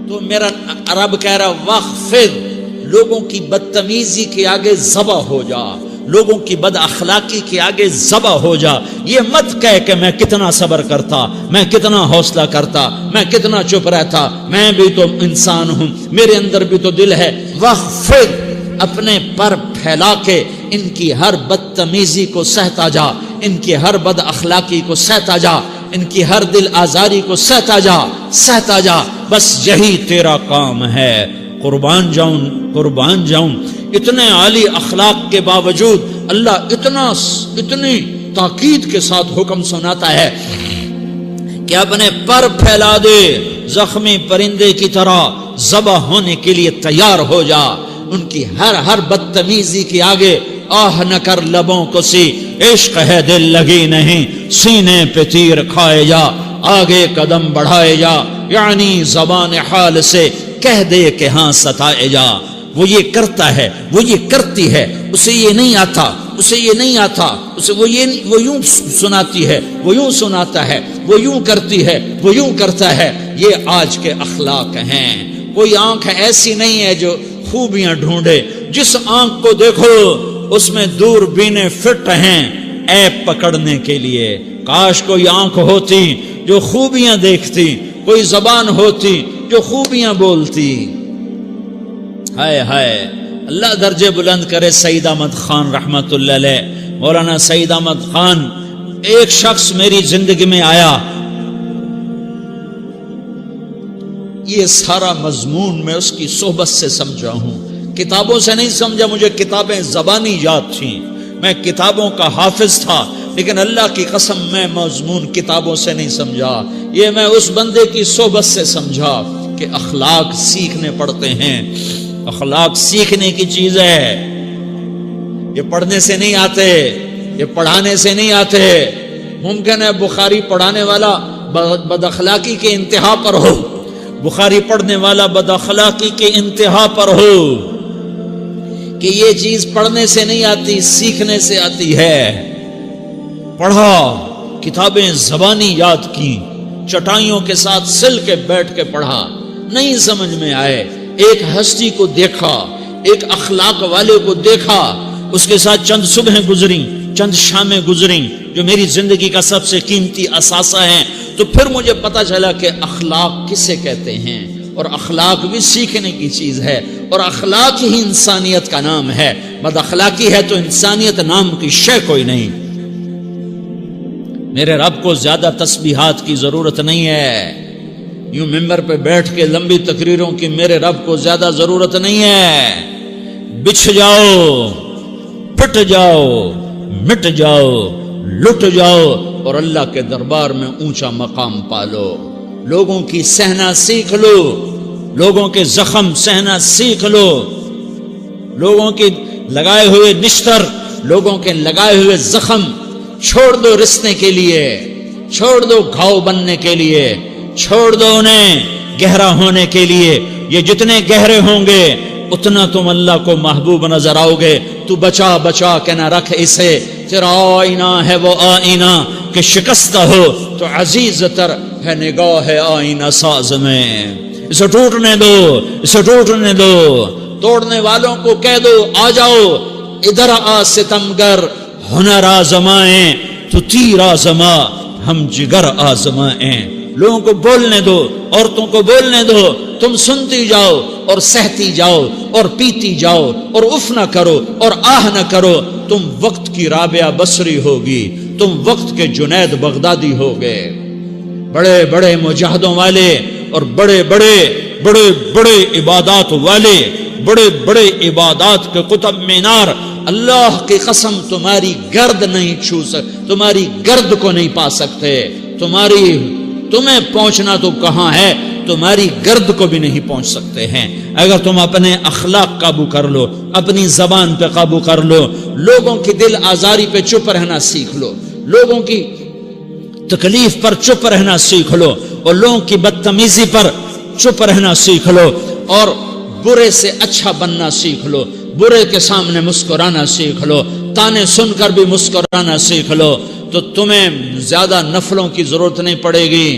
تو میرا رب کہہ رہا وخفض، لوگوں کی بدتمیزی کے آگے ذبح ہو جا، لوگوں کی بد اخلاقی کے آگے ذبح ہو جا. یہ مت کہہ کہ میں کتنا صبر کرتا، میں کتنا حوصلہ کرتا، میں کتنا چپ رہتا، میں بھی تو انسان ہوں، میرے اندر بھی تو دل ہے. وخفض، اپنے پر پھیلا کے ان کی ہر بدتمیزی کو سہتا جا، ان کی ہر بد اخلاقی کو سہتا جا، ان کی ہر دل آزاری کو سہتا جا، سہتا جا. بس یہی تیرا کام ہے. قربان جاؤں، قربان جاؤں. اتنے عالی اخلاق کے باوجود اللہ اتنی تاکید کے ساتھ حکم سناتا ہے کہ اپنے پر پھیلا دے، زخمی پرندے کی طرح ذبح ہونے کے لیے تیار ہو جا. ان کی ہر بدتمیزی کے آگے آہ نہ کر لبوں کو سی، عشق ہے دل لگی نہیں، سینے پہ تیر کھائے جا، آگے قدم بڑھائے جا، یعنی زبان حال سے کہہ دے کہ ہاں ستائے جا. وہ یہ کرتا ہے، وہ یہ کرتی ہے، اسے یہ نہیں آتا، اسے یہ نہیں آتا، اسے وہ یوں سناتی ہے، وہ یوں سناتا ہے، وہ یوں کرتی ہے، وہ یوں کرتا ہے. یہ آج کے اخلاق ہیں. کوئی آنکھ ایسی نہیں ہے جو خوبیاں ڈھونڈے. جس آنکھ کو دیکھو اس میں دوربینیں فٹ ہیں عیب پکڑنے کے لیے. کاش کوئی آنکھ ہوتی جو خوبیاں دیکھتی، کوئی زبان ہوتی جو خوبیاں بولتی. ہائے ہائے، اللہ درجے بلند کرے سعید احمد خان رحمت اللہ علیہ. مولانا سعید احمد خان، ایک شخص میری زندگی میں آیا، یہ سارا مضمون میں اس کی صحبت سے سمجھا ہوں، کتابوں سے نہیں سمجھا. مجھے کتابیں زبانی یاد تھیں، میں کتابوں کا حافظ تھا، لیکن اللہ کی قسم میں مضمون کتابوں سے نہیں سمجھا. یہ میں اس بندے کی صحبت سے سمجھا کہ اخلاق سیکھنے پڑتے ہیں. اخلاق سیکھنے کی چیز ہے، یہ پڑھنے سے نہیں آتے، یہ پڑھانے سے نہیں آتے. ممکن ہے بخاری پڑھانے والا بد اخلاقی کے انتہا پر ہو، بخاری پڑھنے والا بد اخلاقی کے انتہا پر ہو، کہ یہ چیز پڑھنے سے نہیں آتی، سیکھنے سے آتی ہے. پڑھا، کتابیں زبانی یاد کی، چٹائیوں کے ساتھ سل کے بیٹھ کے پڑھا، نہیں سمجھ میں آئے. ایک ہستی کو دیکھا، ایک اخلاق والے کو دیکھا، اس کے ساتھ چند صبحیں گزری، چند شامیں گزری جو میری زندگی کا سب سے قیمتی اثاثہ ہیں. تو پھر مجھے پتا چلا کہ اخلاق کسے کہتے ہیں، اور اخلاق بھی سیکھنے کی چیز ہے، اور اخلاق ہی انسانیت کا نام ہے. بد اخلاقی ہے تو انسانیت نام کی شے کوئی نہیں. میرے رب کو زیادہ تسبیحات کی ضرورت نہیں ہے، یوں ممبر پہ بیٹھ کے لمبی تقریروں کی میرے رب کو زیادہ ضرورت نہیں ہے. بچھ جاؤ، پٹ جاؤ، مٹ جاؤ، لٹ جاؤ، اور اللہ کے دربار میں اونچا مقام پالو. لوگوں کی سہنا سیکھ لو، لوگوں کے زخم سہنا سیکھ لو، لوگوں کے لگائے ہوئے نشتر، لوگوں کے لگائے ہوئے زخم چھوڑ دو رسنے کے لیے، چھوڑ دو گھاؤ بننے کے لیے، چھوڑ دو انہیں گہرا ہونے کے لیے. یہ جتنے گہرے ہوں گے اتنا تم اللہ کو محبوب نظر آؤ گے. تو بچا بچا کے نہ رکھ اسے، تیرا آئینہ ہے وہ آئینہ کہ شکستہ ہو تو عزیز تر ہے نگاہ آئینہ ساز میں. اسے ٹوٹنے دو، اسے ٹوٹنے دو. توڑنے والوں کو کہہ دو آ جاؤ ادھر آ ستمگر، ہنر آزمائیں تو تیر آزما، ہم جگر آزمائیں. لوگوں کو بولنے دو، عورتوں کو بولنے دو، تم سنتی جاؤ اور سہتی جاؤ اور پیتی جاؤ اور اف نہ کرو اور آہ نہ کرو. تم وقت کی رابعہ بصری ہوگی، تم وقت کے جنید بغدادی ہوگے. بڑے بڑے مجاہدوں والے اور بڑے بڑے بڑے بڑے عبادات والے، بڑے بڑے عبادات کے قطب مینار، اللہ کی قسم تمہاری گرد نہیں چھو سکتے، تمہاری گرد کو نہیں پا سکتے. تمہیں پہنچنا تو کہاں ہے، تمہاری گرد کو بھی نہیں پہنچ سکتے ہیں. اگر تم اپنے اخلاق قابو کر لو، اپنی زبان پہ قابو کر لو، لوگوں کی دل آزاری پہ چپ رہنا سیکھ لو، لوگوں کی تکلیف پر چپ رہنا سیکھ لو، اور لوگوں کی بدتمیزی پر چپ رہنا سیکھ لو، اور برے سے اچھا بننا سیکھ لو، برے کے سامنے مسکرانا سیکھ لو، تانے سن کر بھی مسکرانا سیکھ لو، تو تمہیں زیادہ نفلوں کی ضرورت نہیں پڑے گی.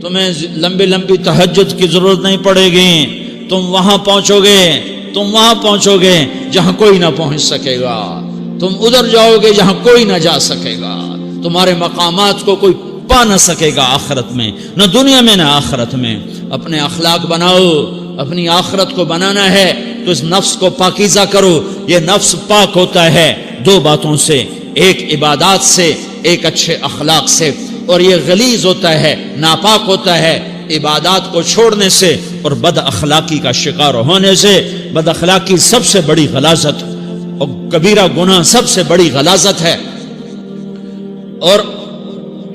تمہیں لمبی لمبی تہجد کی ضرورت نہیں پڑے گی. تم وہاں پہنچو گے جہاں کوئی نہ پہنچ سکے گا. تم ادھر جاؤ گے جہاں کوئی نہ جا سکے گا. تمہارے مقامات کو کوئی پا نہ سکے گا آخرت میں، نہ دنیا میں نہ آخرت میں. اپنے اخلاق بناؤ. اپنی آخرت کو بنانا ہے تو اس نفس کو پاکیزہ کرو. یہ نفس پاک ہوتا ہے دو باتوں سے، ایک عبادات سے، ایک اچھے اخلاق سے. اور یہ غلیظ ہوتا ہے، ناپاک ہوتا ہے عبادات کو چھوڑنے سے اور بد اخلاقی کا شکار ہونے سے. بد اخلاقی سب سے بڑی غلاظت اور کبیرہ گناہ سب سے بڑی غلاظت ہے، اور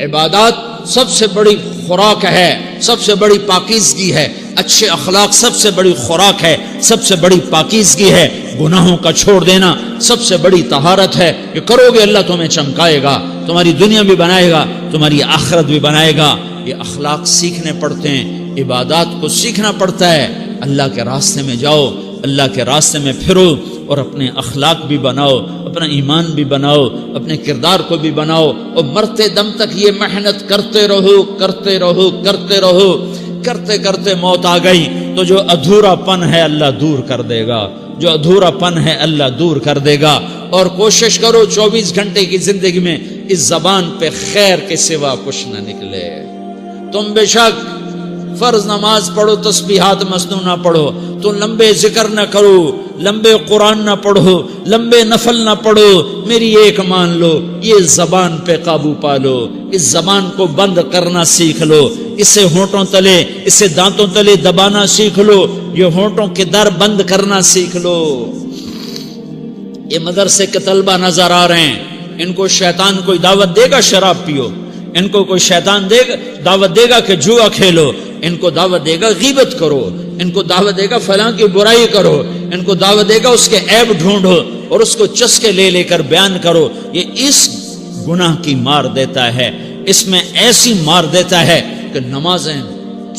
عبادات سب سے بڑی خوراک ہے، سب سے بڑی پاکیزگی ہے. اچھے اخلاق سب سے بڑی خوراک ہے، سب سے بڑی پاکیزگی ہے. گناہوں کا چھوڑ دینا سب سے بڑی طہارت ہے. کہ کرو گے اللہ تمہیں چمکائے گا، تمہاری دنیا بھی بنائے گا، تمہاری آخرت بھی بنائے گا. یہ اخلاق سیکھنے پڑتے ہیں، عبادات کو سیکھنا پڑتا ہے. اللہ کے راستے میں جاؤ، اللہ کے راستے میں پھرو، اور اپنے اخلاق بھی بناؤ، اپنا ایمان بھی بناؤ، اپنے کردار کو بھی بناؤ. اور مرتے دم تک یہ محنت کرتے رہو. کرتے کرتے موت آ گئی تو جو ادھورا پن ہے اللہ دور کر دے گا. جو ادھورا پن ہے اللہ دور کر دے گا. اور کوشش کرو 24 گھنٹے کی زندگی میں اس زبان پہ خیر کے سوا کچھ نہ نکلے. تم بے شک فرض نماز پڑھو، تسبیحات مسنون نہ پڑھو، تو لمبے ذکر نہ کرو، لمبے قرآن نہ پڑھو، لمبے نفل نہ پڑھو. میری ایک مان لو، یہ زبان پہ قابو پالو. اس زبان کو بند کرنا سیکھ لو. اسے ہونٹوں تلے، اسے دانتوں تلے دبانا سیکھ لو. یہ ہونٹوں کے در بند کرنا سیکھ لو. یہ مدرسے کے طلبہ نظر آ رہے ہیں، ان کو شیطان کوئی دعوت دے گا شراب پیو، ان کو کوئی شیطان دعوت دے گا کہ جوا کھیلو، ان کو دعوت دے گا غیبت کرو، ان کو دعوت دے گا فلاں کی برائی کرو، ان کو دعوت دے گا اس کے عیب ڈھونڈو اور اس کو چسکے لے کر بیان کرو. یہ اس گناہ کی مار دیتا ہے، اس میں ایسی مار دیتا ہے کہ نمازیں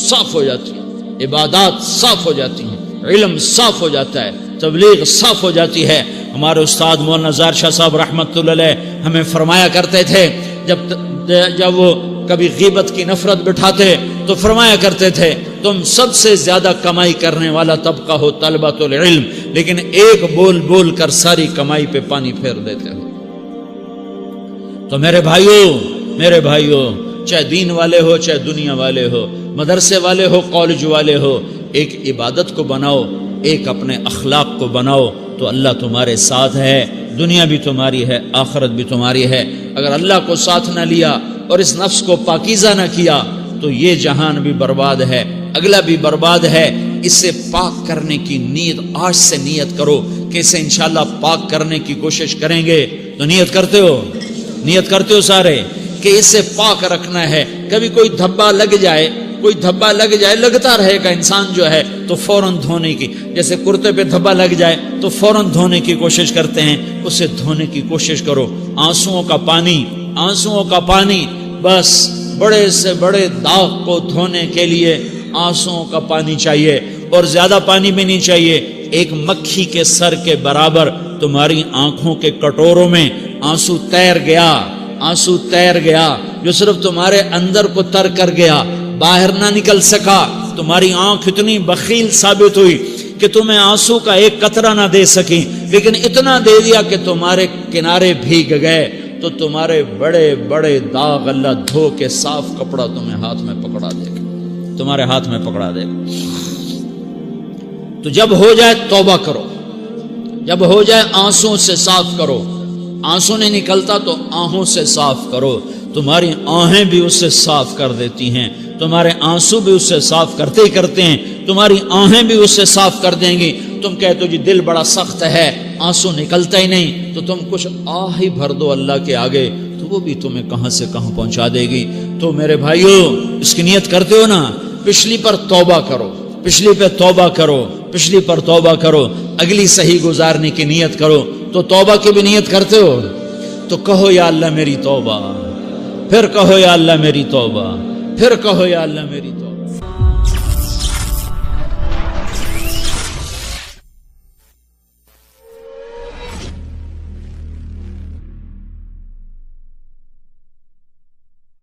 صاف ہو جاتی ہیں، عبادات صاف ہو جاتی ہیں، علم صاف ہو جاتا ہے، تبلیغ صاف ہو جاتی ہے. ہمارے استاد مولانا زار شاہ صاحب رحمۃ اللہ علیہ ہمیں فرمایا کرتے تھے، جب وہ کبھی غیبت کی نفرت بٹھاتے تو فرمایا کرتے تھے تم سب سے زیادہ کمائی کرنے والا طبقہ ہو طلبۃ العلم، لیکن ایک بول بول کر ساری کمائی پہ پانی پھیر دیتے ہو. تو میرے بھائیوں چاہے دین والے ہو، چاہے دنیا والے ہو، مدرسے والے ہو، کالج والے ہو، ایک عبادت کو بناؤ، ایک اپنے اخلاق کو بناؤ تو اللہ تمہارے ساتھ ہے. دنیا بھی تمہاری ہے، آخرت بھی تمہاری ہے. اگر اللہ کو ساتھ نہ لیا اور اس نفس کو پاکیزہ نہ کیا تو یہ جہان بھی برباد ہے، اگلا بھی برباد ہے. اسے پاک کرنے کی نیت آج سے نیت کرو کہ اسے انشاءاللہ پاک کرنے کی کوشش کریں گے. تو نیت کرتے ہو سارے کہ اسے پاک رکھنا ہے. کبھی کوئی دھبا لگ جائے لگتا رہے گا انسان جو ہے تو فوراً دھونے کی، جیسے کرتے پہ دھبا لگ جائے تو فوراً دھونے کی کوشش کرتے ہیں، اسے دھونے کی کوشش کرو. آنسوؤں کا پانی بس بڑے سے بڑے داغ کو دھونے کے لیے آنسوؤں کا پانی چاہیے، اور زیادہ پانی بھی نہیں چاہیے. ایک مکھی کے سر کے برابر تمہاری آنکھوں کے کٹوروں میں آنسو تیر گیا جو صرف تمہارے اندر کو تر کر گیا، باہر نہ نکل سکا. تمہاری آنکھ اتنی بخیل ثابت ہوئی کہ تمہیں آنسو کا ایک قطرہ نہ دے سکی، لیکن اتنا دے دیا کہ تمہارے کنارے بھیگ گئے. تو تمہارے بڑے بڑے داغ اللہ دھو کے صاف کپڑا تمہیں ہاتھ میں پکڑا دے گا، تمہارے ہاتھ میں پکڑا دے گا. تو جب ہو جائے توبہ کرو، جب ہو جائے آنسوں سے صاف کرو. آنسو نہیں نکلتا تو آہوں سے صاف کرو. تمہاری آہیں بھی اس سے صاف کر دیتی ہیں، تمہارے آنسو بھی اس سے صاف کرتے ہی کرتے ہیں، تمہاری آہیں بھی اس سے صاف کر دیں گی. تم کہتے ہو جی دل بڑا سخت ہے، آنسو نکلتا ہی نہیں، تو تم کچھ آہ ہی بھر دو اللہ کے آگے، تو وہ بھی تمہیں کہاں سے کہاں پہنچا دے گی. تو میرے بھائیو اس کی نیت کرتے ہو نا، پچھلی پر توبہ کرو، پچھلی پر توبہ کرو، اگلی صحیح گزارنے کی نیت کرو. تو توبہ کی بھی نیت کرتے ہو تو کہو یا اللہ میری توبہ، پھر کہو یا اللہ میری توبہ، پھر کہو یا اللہ میری توبہ.